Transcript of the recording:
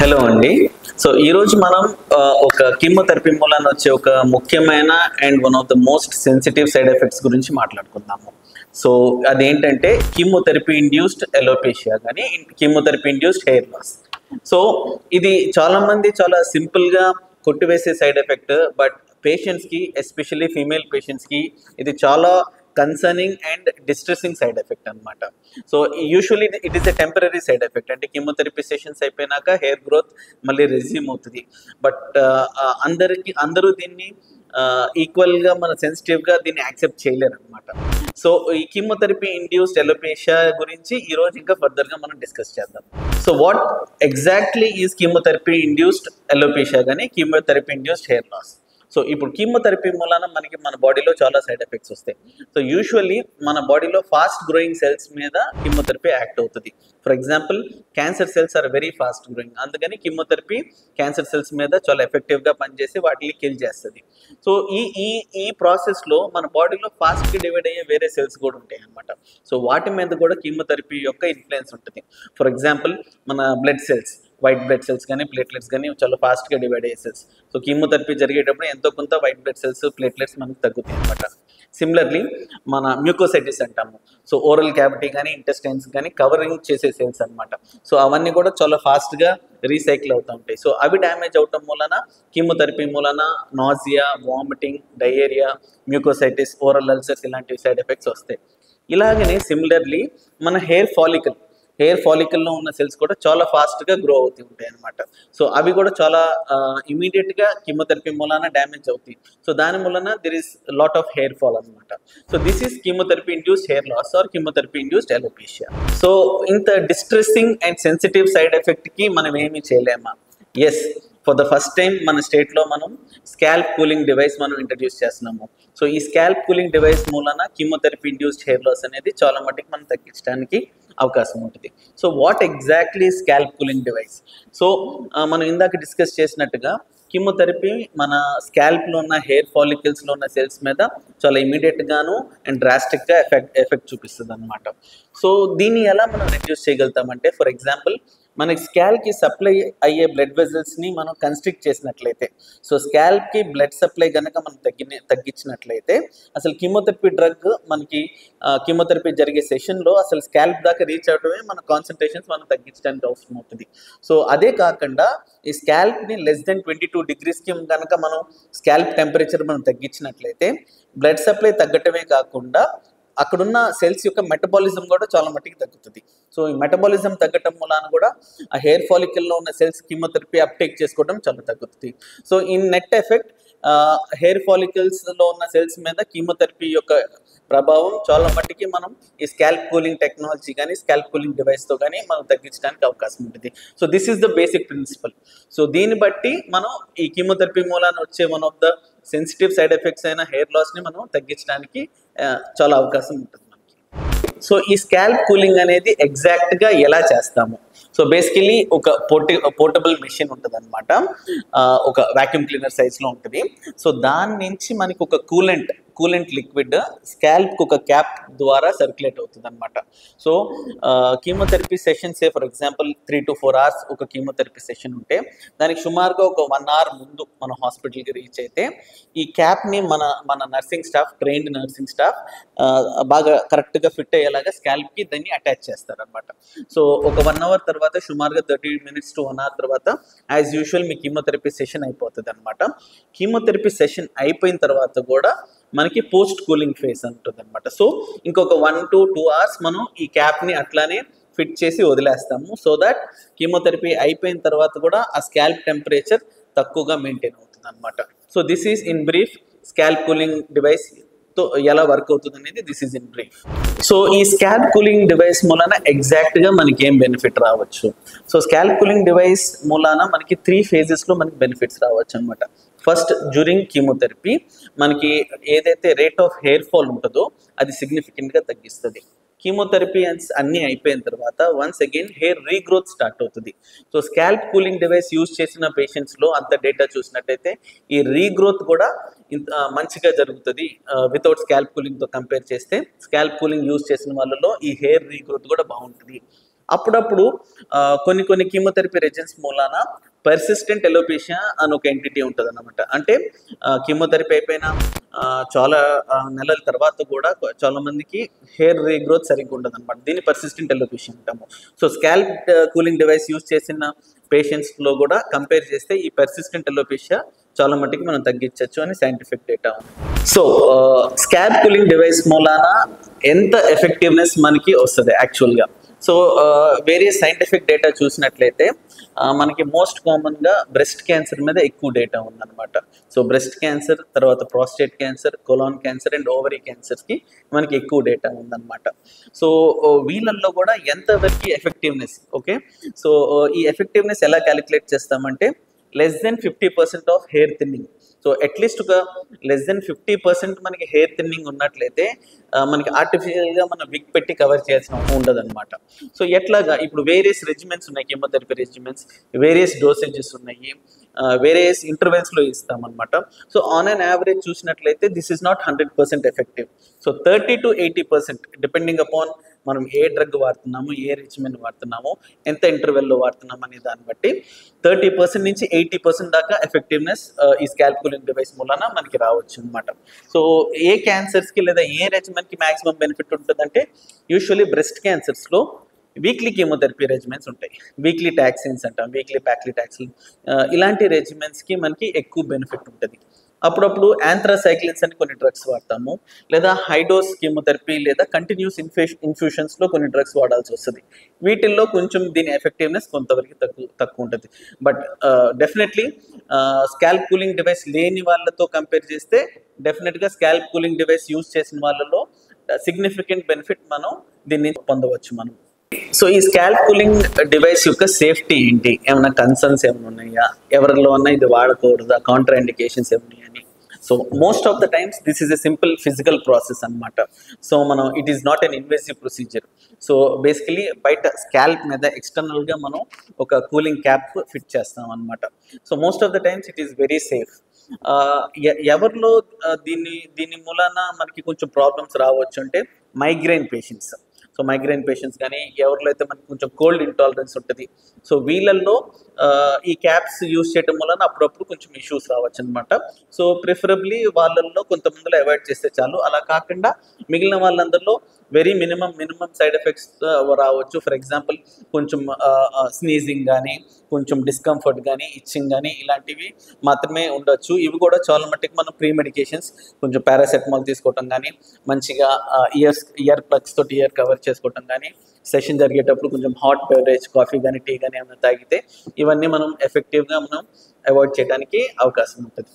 Hello అండి. So ఈరోజు మనం ఒక కీమోథెరపీ మూలాన వచ్చే ఒక ముఖ్యమైన and one of the most sensitive side effects గురించి మాట్లాడుకుందాము. సో అదేంటంటే కీమోథెరపీ ఇండ్యూస్డ్ ఎలోపేషియా కానీ chemotherapy induced hair loss. So ఇది చాలామంది చాలా సింపుల్గా కొట్టివేసే సైడ్ ఎఫెక్ట్, బట్ పేషెంట్స్కి ఎస్పెషల్లీ ఫీమేల్ పేషెంట్స్కి ఇది చాలా concerning and distressing side effect అనమాట. So usually it is a temporary side effect, అంటే కీమోథెరపీ సెషన్స్ అయిపోయినాక హెయిర్ గ్రోత్ మళ్ళీ రెజ్యూమ్ అవుతుంది. బట్ అందరూ దీన్ని ఈక్వల్గా మన సెన్సిటివ్గా దీన్ని యాక్సెప్ట్ చేయలేరు అనమాట. సో ఈ కీమోథెరపీ ఇండ్యూస్డ్ ఎలోపేషియా గురించి ఈరోజు ఇంకా ఫర్దర్గా మనం డిస్కస్ చేద్దాం. So what exactly is chemotherapy induced alopecia కానీ chemotherapy induced hair loss. So ఇప్పుడు కీమోథెరపీ మూలాన మన బాడీలో చాలా సైడ్ ఎఫెక్ట్స్ వస్తాయి. సో యూజువల్లీ మన బాడీలో ఫాస్ట్ గ్రోయింగ్ సెల్స్ మీద కీమోథెరపీ యాక్ట్ అవుతుంది. For example cancer cells are very fast growing, అందుకని కీమోథెరపీ క్యాన్సర్ సెల్స్ మీద చాలా ఎఫెక్టివ్గా పనిచేసి వాటిని కిల్ చేస్తుంది. సో ఈ ప్రాసెస్లో మన బాడీలో ఫాస్ట్గా డివైడ్ అయ్యే వేరే సెల్స్ కూడా ఉంటాయి అన్నమాట. సో వాటి మీద కూడా కీమోథెరపీ యొక్క ఇన్ఫ్లుయెన్స్ ఉంటుంది. ఫర్ ఎగ్జాంపుల్ మన blood cells, white blood cells కానీ ప్లేట్లెట్స్ కానీ చాలా ఫాస్ట్గా డివైడ్ అయ్యే సెల్స్. సో కీమోథెరపీ జరిగేటప్పుడు ఎంతో కొంత వైట్ బ్లడ్ సెల్స్, ప్లేట్లెట్స్ మనకు తగ్గుతాయి అనమాట. సిమిలర్లీ మన మ్యూకోసైటిస్ అంటాము. సో ఓరల్ క్యావిటీ కానీ ఇంటెస్టైన్స్ కానీ కవరింగ్ చేసే సెల్స్ అనమాట. సో అవన్నీ కూడా చాలా ఫాస్ట్గా రీసైకిల్ అవుతూ ఉంటాయి. సో అవి డ్యామేజ్ అవటం మూలన కీమోథెరపీ మూలన nausea, vomiting, diarrhoea, mucositis, oral ulcers ఇలాంటి సైడ్ ఎఫెక్ట్స్ వస్తాయి. ఇలాగనే సిమిలర్లీ మన హెయిర్ ఫాలికల్లో ఉన్న సెల్స్ కూడా చాలా ఫాస్ట్గా గ్రో అవుతూ ఉంటాయి అనమాట. సో అవి కూడా చాలా ఇమీడియట్గా కీమోథెరపీ మూలాన డ్యామేజ్ అవుతాయి. సో దాని మూలన there is lot of hair fall అనమాట. So this is chemotherapy induced hair loss or chemotherapy induced alopecia. So ఇంత డిస్ట్రెసింగ్ అండ్ సెన్సిటివ్ సైడ్ ఎఫెక్ట్కి మనం ఏమీ చేయలేమా? Yes, for the first time మన స్టేట్లో మనం స్కాల్ప్ కూలింగ్ డివైస్ మనం ఇంట్రడ్యూస్ చేస్తున్నాము. సో ఈ స్కాల్ప్ కూలింగ్ డివైస్ మూలన కీమోథెరపీ ఇండ్యూస్డ్ హెయిర్ లాస్ అనేది చాలా మటుకు మనం తగ్గించడానికి అవకాశం ఉంటుంది. So what exactly scalp cooling device? So మనం ఇందాక డిస్కస్ చేసినట్టుగా కీమోథెరపీ మన స్కాల్ప్లో ఉన్న హెయిర్ ఫాలికల్స్లో ఉన్న సెల్స్ మీద చాలా ఇమీడియట్గాను అండ్ డ్రాస్టిక్గా ఎఫెక్ట్ చూపిస్తుంది అనమాట. సో దీన్ని ఎలా మనం రెడ్యూస్ చేయగలుగుతామంటే, ఫర్ ఎగ్జాంపుల్ మనకి స్కాల్ప్కి సప్లై అయ్యే బ్లడ్ వెజల్స్ని మనం కన్స్ట్రిక్ట్ చేసినట్లయితే, సో స్కాల్ప్కి బ్లడ్ సప్లై కనుక మనం తగ్గించినట్లయితే అసలు కీమోథెరపీ డ్రగ్ మనకి కీమోథెరపీ జరిగే సెషన్లో అసలు స్కాల్ప్ దాకా రీచ్ అవడమే మన కాన్సన్ట్రేషన్స్ మనం తగ్గించడానికి అవసరం అవుతుంది. సో అదే కాకుండా ఈ స్కాల్ప్ని లెస్ దెన్ 22 degreesకి కనుక మనం స్కాల్ప్ టెంపరేచర్ మనం తగ్గించినట్లయితే బ్లడ్ సప్లై తగ్గటమే కాకుండా అక్కడున్న సెల్స్ యొక్క మెటబాలిజం కూడా చాలా మట్టికి తగ్గుతుంది. సో ఈ మెటబాలిజం తగ్గటం మూలాన కూడా ఆ హెయిర్ ఫాలికల్లో ఉన్న సెల్స్ కీమోథెరపీ అప్టేక్ చేసుకోవడం చాలా తగ్గుతుంది. So in net effect hair ఫాలికల్స్లో ఉన్న సెల్స్ మీద కీమోథెరపీ యొక్క ప్రభావం చాలా మట్టికి మనం ఈ స్కాల్ప్ కూలింగ్ టెక్నాలజీ కానీ స్కాల్ప్ కూలింగ్ డివైస్తో కానీ మనం తగ్గించడానికి అవకాశం ఉంటుంది. So this is the basic principle. So దీన్ని బట్టి మనం ఈ కీమోథెరపీ మూలాన వచ్చే one of the sensitive side effects అయిన హెయిర్ లాస్ని మనం తగ్గించడానికి చాలా అవకాశం ఉంటుంది మనకి. సో ఈ స్కాల్ప్ కూలింగ్ అనేది ఎగ్జాక్ట్గా ఎలా చేస్తాము? సో బేసికలీ ఒక పోర్టబుల్ మెషిన్ ఉంటుంది అనమాట, ఒక వాక్యూమ్ క్లీనర్ సైజ్లో ఉంటుంది. సో దాని నుంచి మనకి ఒక కూలెంట్ లిక్విడ్ స్కాల్ప్కి ఒక క్యాప్ ద్వారా సర్క్యులేట్ అవుతుంది అనమాట. So chemotherapy sessions for example 3 to 4 hours ఒక కీమోథెరపీ సెషన్ ఉంటే దానికి సుమారుగా ఒక 1 hour ముందు మన హాస్పిటల్కి రీచ్ అయితే ఈ క్యాప్ని మన nursing staff, trained nursing staff బాగా కరెక్ట్గా ఫిట్ అయ్యేలాగా స్కాల్ప్కి దాన్ని అటాచ్ చేస్తారనమాట. సో ఒక 1 hour తర్వాత సుమారుగా 30 minutes to 1 hour తర్వాత యాజ్ యూజువల్ మీ కీమోథెరపీ సెషన్ అయిపోతుంది అనమాట. కీమోథెరపీ సెషన్ అయిపోయిన తర్వాత కూడా మనకి పోస్ట్ కూలింగ్ ఫేజ్ ఉంటుంది అనమాట. సో ఇంకొక 1 to 2 hours మనం ఈ క్యాప్ని అట్లానే ఫిట్ చేసి వదిలేస్తాము. సో దట్ కీమోథెరపీ అయిపోయిన తర్వాత కూడా ఆ స్కాల్ప్ టెంపరేచర్ తక్కువగా మెయింటైన్ అవుతుంది అనమాట. So this is in brief scalp cooling device తో ఎలా వర్క్ అవుతుంది అనేది this is in brief. So ఈ స్కాల్ప్ కూలింగ్ డివైస్ మూలాన ఎగ్జాక్ట్గా మనకి ఏం బెనిఫిట్ రావచ్చు? సో స్కాల్ప్ కూలింగ్ డివైస్ మూలాన మనకి 3 phases మనకి బెనిఫిట్స్ రావచ్చు అనమాట. ఫస్ట్, డ్యూరింగ్ కీమోథెరపీ మనకి ఏదైతే రేట్ ఆఫ్ హెయిర్ ఫాల్ ఉంటుందో అది సిగ్నిఫికెంట్గా తగ్గిస్తుంది. కీమోథెరపీ అన్నీ అయిపోయిన తర్వాత once again hair regrowth start అవుతుంది. So scalp cooling device use చేసిన పేషెంట్స్లో అంత డేటా చూసినట్టయితే ఈ రీగ్రోత్ కూడా మంచిగా జరుగుతుంది. వితౌట్ స్కాల్ప్ కూలింగ్తో కంపేర్ చేస్తే స్కాల్ప్ కూలింగ్ యూజ్ చేసిన వాళ్ళలో ఈ హెయిర్ రీగ్రోత్ కూడా బాగుంటుంది. అప్పుడప్పుడు కొన్ని కొన్ని కీమోథెరపీ రెజిన్స్ మూలాన పర్సిస్టెంట్ ఎలోపేషియా అని ఒక ఎంటిటీ ఉంటుంది అన్నమాట. అంటే కీమోథెరపీ అయిపోయిన చాలా నెలల తర్వాత కూడా చాలా మందికి హెయిర్ రీగ్రోత్ సరిగ్గా ఉండదు అనమాట. దీన్ని పర్సిస్టెంట్ ఎలోపేషియా అంటాము. So scalp cooling device use చేసిన పేషెంట్స్లో కూడా కంపేర్ చేస్తే ఈ పర్సిస్టెంట్ ఎలోపేషియా చాలా మట్టుకు మనం తగ్గించవచ్చు అని సైంటిఫిక్ డేటా ఉంది. సో స్కాల్ప్ కూలింగ్ డివైస్ మూలాన ఎంత ఎఫెక్టివ్నెస్ మనకి వస్తుంది యాక్చువల్గా. సో వేరియస్ సైంటిఫిక్ డేటా చూసినట్లయితే మనకి మోస్ట్ కామన్గా బ్రెస్ట్ క్యాన్సర్ మీద ఎక్కువ డేటా ఉందన్నమాట. సో బ్రెస్ట్ క్యాన్సర్, తర్వాత prostate cancer, colon cancer and ovary క్యాన్సర్స్కి మనకి ఎక్కువ డేటా ఉందన్నమాట. సో వీళ్ళల్లో కూడా ఎంతవరకు ఎఫెక్టివ్నెస్, ఓకే. సో ఈ ఎఫెక్టివ్నెస్ ఎలా క్యాలిక్యులేట్ చేస్తామంటే less than 50% of hair thinning. So at least ఒక లెస్ దెన్ 50% మనకి హెయిర్ థిన్నింగ్ ఉన్నట్లయితే మనకి ఆర్టిఫిషియల్గా మనం విగ్ పెట్టి కవర్ చేయాల్సిన ఉండదు అనమాట. సో ఎట్లాగా ఇప్పుడు వేరియస్ రెజిమెంట్స్ ఉన్నాయి, కీమోథెరపీ రెజిమెంట్స్, వేరియస్ డోసేజెస్ ఉన్నాయి, వేరియస్ ఇంటర్వెల్స్లో ఇస్తామన్నమాట. సో ఆన్ అన్ యావరేజ్ చూసినట్లయితే this is not 100% effective. So 30 to 80% depending upon మనం ఏ డ్రగ్ వాడుతున్నాము, ఏ రెజిమెన్ వాడుతున్నాము, ఎంత ఇంటర్వెల్లో వాడుతున్నాము అనే దాన్ని బట్టి 30% నుంచి 80% దాకా ఎఫెక్టివ్నెస్ ఈ స్కాల్ప్ కూలింగ్ డివైస్ మూలన మనకి రావచ్చు అనమాట. సో ఏ క్యాన్సర్స్కి లేదా ఏ రెజిమెన్కి మ్యాక్సిమం బెనిఫిట్ ఉంటుందంటే యూజువల్లీ బ్రెస్ట్ క్యాన్సర్స్లో వీక్లీ కీమోథెరపీ రెజిమెంట్స్ ఉంటాయి. వీక్లీ టాక్సిన్స్ అంటాం, వీక్లీ ప్యాక్లిటాక్సిన్, ఇలాంటి రెజిమెంట్స్కి మనకి ఎక్కువ బెనిఫిట్ ఉంటుంది. అప్పుడప్పుడు యాంథ్రాసైక్లిన్స్ అని కొన్ని డ్రగ్స్ వాడతాము, లేదా హైడోస్ కీమోథెరపీ లేదా కంటిన్యూస్ ఇన్ఫ్యూషన్స్లో కొన్ని డ్రగ్స్ వాడాల్సి వస్తుంది. వీటిల్లో కొంచెం దీని ఎఫెక్టివ్నెస్ కొంతవరకు తక్కువ ఉంటుంది. But definitely scalp cooling device లేని వాళ్ళతో కంపేర్ చేస్తే డెఫినెట్గా స్కాల్ప్ కూలింగ్ డివైస్ యూజ్ చేసిన వాళ్ళలో సిగ్నిఫికెంట్ బెనిఫిట్ మనం దీన్ని పొందవచ్చు మనం. సో ఈ స్కాల్ప్ కూలింగ్ డివైస్ యొక్క సేఫ్టీ ఏంటి, ఏమైనా కన్సర్న్స్ ఏమైనా ఉన్నాయా, ఎవరిలో ఉన్నా ఇది వాడకూడదా, కాంట్రా ఇండికేషన్స్ ఏమున్నాయని. So most of the times this is a simple physical process అనమాట. సో మనం it is not an invasive procedure. So basically బయట స్కాల్ప్ మీద ఎక్స్టర్నల్గా మనం ఒక కూలింగ్ క్యాప్ ఫిట్ చేస్తాం అనమాట. So most of the times it is very safe. ఎవరిలో దీని మూలాన మనకి కొంచెం ప్రాబ్లమ్స్ రావచ్చు అంటే migraine patients. So migraine patients కానీ ఎవరిలో అయితే మనకి కొంచెం కోల్డ్ ఇంటాలరెన్స్ ఉంటుంది, సో వీళ్ళల్లో ఈ క్యాప్స్ యూజ్ చేయడం వలన అప్పుడప్పుడు కొంచెం ఇష్యూస్ రావచ్చు అనమాట. సో ప్రిఫరబ్లీ వాళ్ళల్లో కొంతమందిలో అవాయిడ్ చేస్తే చాలు. అలా కాకుండా మిగిలిన వాళ్ళందరిలో వెరీ మినిమం సైడ్ ఎఫెక్ట్స్ రావచ్చు. ఫర్ ఎగ్జాంపుల్ కొంచెం స్నీజింగ్ కానీ, కొంచెం డిస్కంఫర్ట్ కానీ, ఇచ్చింగ్ కానీ ఇలాంటివి మాత్రమే ఉండొచ్చు. ఇవి కూడా చాలా మట్టుకు మనం ప్రీ మెడికేషన్స్ కొంచెం పారాసెటమాల్ తీసుకోవటం కానీ, మంచిగా ఇయర్ ప్లగ్స్ తోటి ఇయర్ కవర్ చేసుకోవటం కానీ, సెషన్ జరిగేటప్పుడు కొంచెం హాట్ బెవరేజ్ కాఫీ కానీ టీ కానీ ఏమైనా తాగితే ఇవన్నీ మనం ఎఫెక్టివ్గా మనం అవాయిడ్ చేయడానికి అవకాశం ఉంటుంది.